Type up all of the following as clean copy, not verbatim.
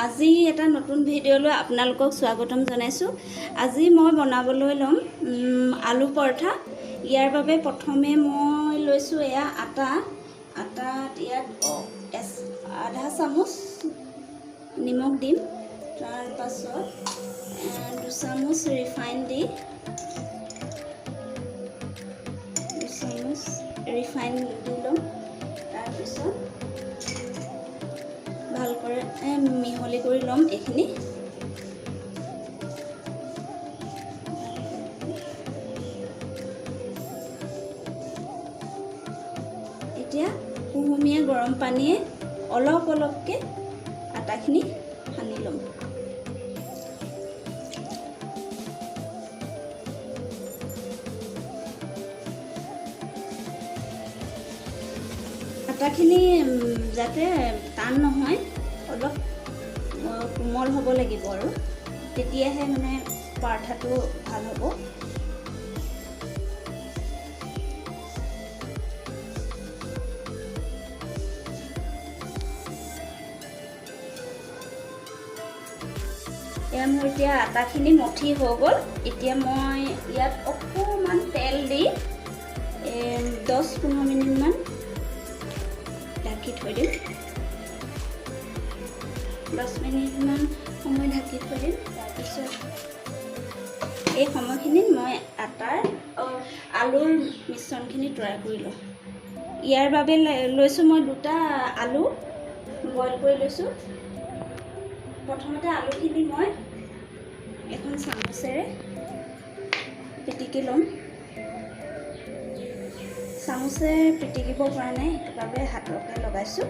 আজি এটা নতুন ভিডিঅ'লৈ আপোনালোকক স্বাগতম জনাইছোঁ। আজি মই বনাবলৈ ল'ম আলু পৰঠা। ইয়াৰ বাবে প্ৰথমে মই লৈছোঁ এয়া আটাত ইয়াত আধা চামুচ নিমখ দিম। তাৰ পাছত 2 চামুচ ৰিফাইন দি ল'ম। তাৰপিছত ভালকৈ মিহলি কৰি ল'ম এইখিনি। এতিয়া কুহুমীয়া গৰম পানীয়ে অলপ অলপকৈ আটাখিনি সানি ল'ম। আটাখিনি যাতে টান নহয়, অলপ কোমল হ'ব লাগিব আৰু তেতিয়াহে মানে পৰঠাটো ভাল হ'ব। এয়া মোৰ এতিয়া আটাখিনি মঠি হৈ গ'ল। এতিয়া মই ইয়াত অকণমান তেল দি 10-15 মিনিটমান ঢাকি থৈ দিম। 10 মিনিটমান সময় ঢাকি থৈ দিম। তাৰপিছত এই সময়খিনিত মই আলুৰ মিশ্ৰণখিনি তৈয়াৰ কৰি লওঁ। ইয়াৰ বাবে লৈছোঁ মই 2টা আলু বইল কৰি লৈছোঁ। প্ৰথমতে আলুখিনি মই এখন চামুচেৰে পিটিকি ল'ম। চামুচে পিটিকিব পৰা নাই, সেইটো বাবে হাতকে লগাইছোঁ।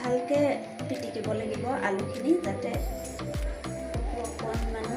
ভালকৈ পিটিকিব লাগিব আলুখিনি, যাতে অকণমান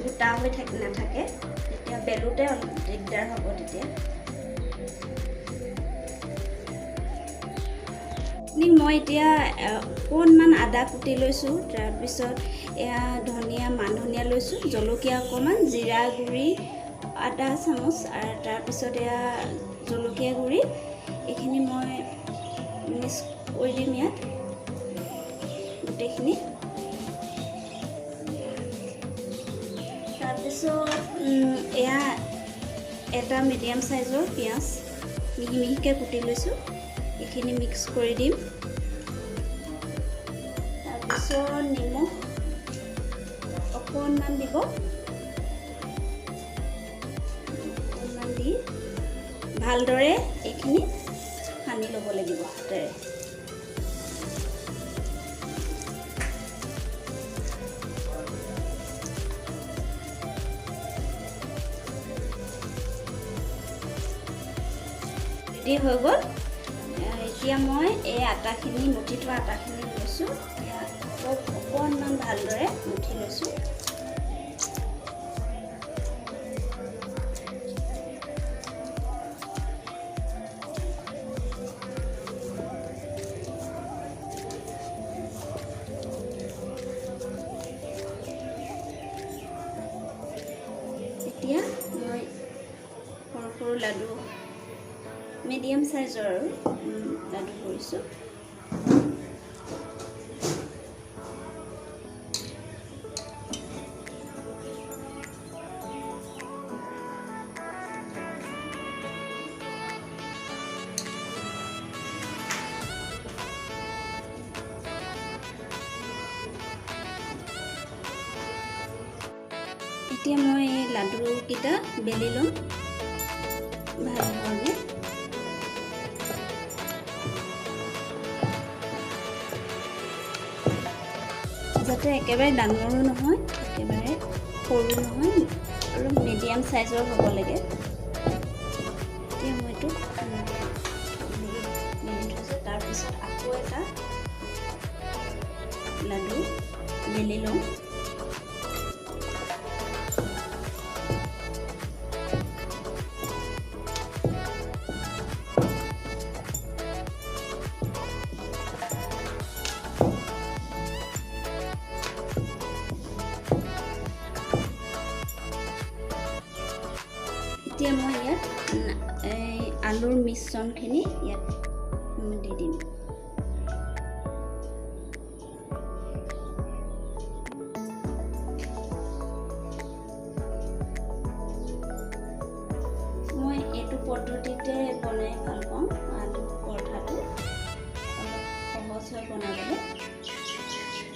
গোটা হৈ নাথাকে। তেতিয়া বেলোতে অলপ দিগদাৰ হ'ব। তেতিয়া মই এতিয়া অকণমান আদা কুটি লৈছোঁ। তাৰপিছত এয়া মান ধনিয়া লৈছোঁ, জলকীয়া অকণমান, জিৰা গুড়ি আধা চামুচ, আৰু তাৰপিছত এয়া জলকীয়া গুড়ি। এইখিনি মই মিক্স কৰি দিম ইয়াত গোটেইখিনি। তাৰপিছত এয়া এটা মিডিয়াম চাইজৰ পিঁয়াজ মিহি মিহিকৈ কুটি লৈছোঁ, এইখিনি মিক্স কৰি দিম। তাৰপিছত নিমখ অকণমান দিব, অকণমান দি ভালদৰে এইখিনি সানি ল'ব লাগিব হাতেৰে। ৰেডি হৈ গ'ল। এতিয়া মই এই আটাখিনি মুঠি থোৱা আটাখিনি লৈছোঁ। অকণমান ভালদৰে মুঠি লৈছোঁ। এতিয়া মই সৰু সৰু লাডু মিডিয়াম চাইজৰ আৰু লাডু কৰিছোঁ। এতিয়া মই এই লাডুকেইটা বেলি ল'ম ভাল ধৰণে। যাতে একেবাৰে ডাঙৰো নহয়, একেবাৰে সৰু নহয়, অলপ মিডিয়াম চাইজৰ হ'ব লাগে। এতিয়া মই এইটো মেলি থৈছোঁ। তাৰপিছত আকৌ এটা লাডু বেলি লওঁ। এতিয়া মই ইয়াত আলুৰ মিশ্ৰণখিনি ইয়াত দি দিম। মই এইটো পদ্ধতিতে বনাই ভাল পাওঁ। আলু পৰঠাটো অলপ সহজ হয় বনাবলৈ,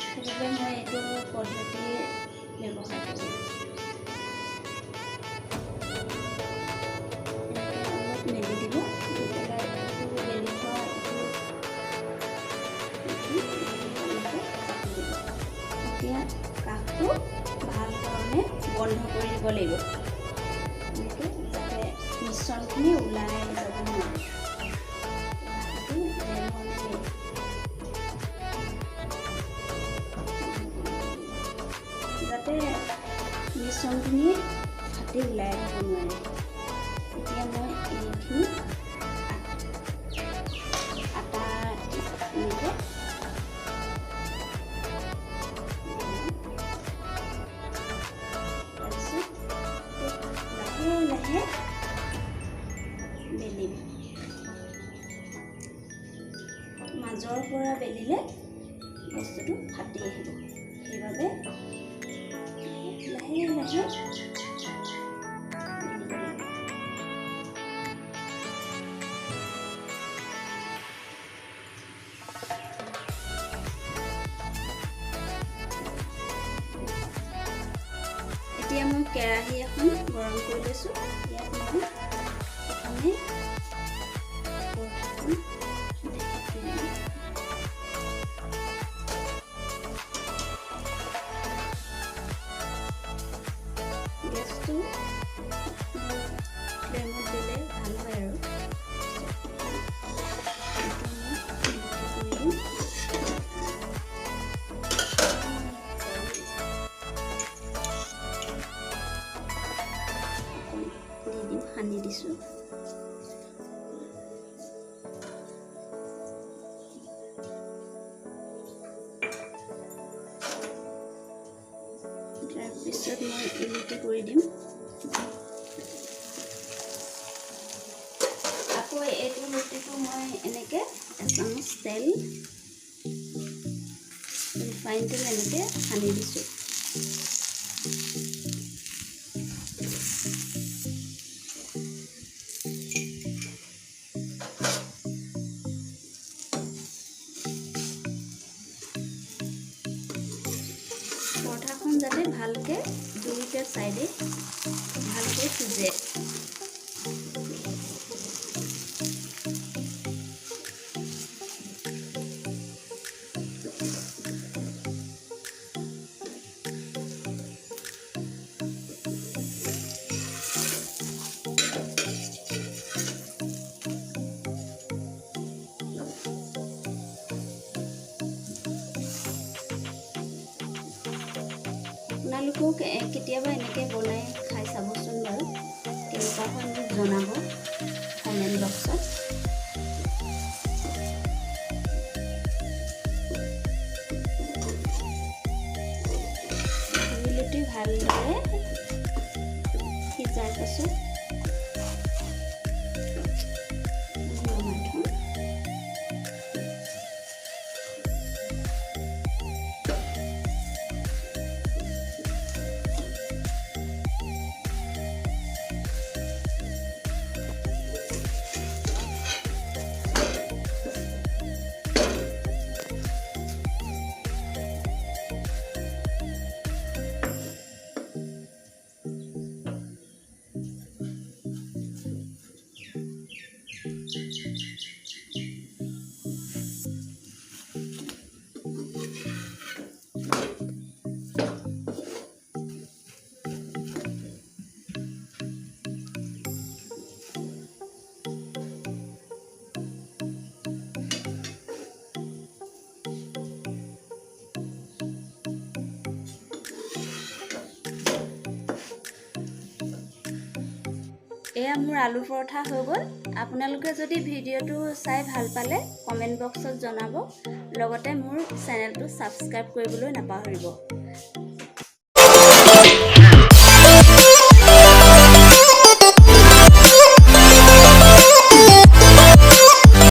সেইবাবে মই এইটো পদ্ধতি ব্যৱহাৰ কৰোঁ। মেলি দিব, দি পেলাই বেলি থোৱা এতিয়া কাষটো ভাল ধৰণে বন্ধ কৰি দিব লাগিব, এনেকৈ যাতে মিশ্ৰণখিনি ওলাই যাব নোৱাৰে। যাতে মিশ্ৰণখিনি ফাটি ওলাই আহিব নোৱাৰে। এতিয়া মই এইখিনি আটা এনেকৈ তাৰপিছত লাহে লাহে বেলিম। মাজৰ পৰা বেলিলে বস্তুটো ফাটি আহিব, সেইবাবে লাহে লাহে এতিয়া মই কেৰাহী এখন গৰম কৰি লৈছোঁ। ইয়াত মই প্ৰথমে পৰঠাখন গেছটো ফ্লেমত দিলে ভাল হয় আৰু সানি দিছোঁ। তাৰপিছত মই উলটি কৰি দিম। আকৌ এইটো ৰুটিটো মই এনেকৈ এচামুচ তেল, ৰিফাইন তেল এনেকৈ সানি দিছোঁ। পৰঠাখন যাতে ভালকৈ দুয়োটা চাইডে ভালকৈ সিজে। আপোনালোকেও কেতিয়াবা এনেকৈ বনাই খাই চাবচোন বাৰু, কেনেকুৱা হয় মোক জনাব কমেণ্ট বক্সত। উলটি ভালদৰে সিজাৰ পাছত এয়া মোৰ আলু পৰঠা হৈ গ'ল। আপোনালোকে যদি ভিডিঅ'টো চাই ভাল পালে কমেণ্ট বক্সত জনাব, লগতে মোৰ চেনেলটো ছাবস্ক্ৰাইব কৰিবলৈ নাপাহৰিব।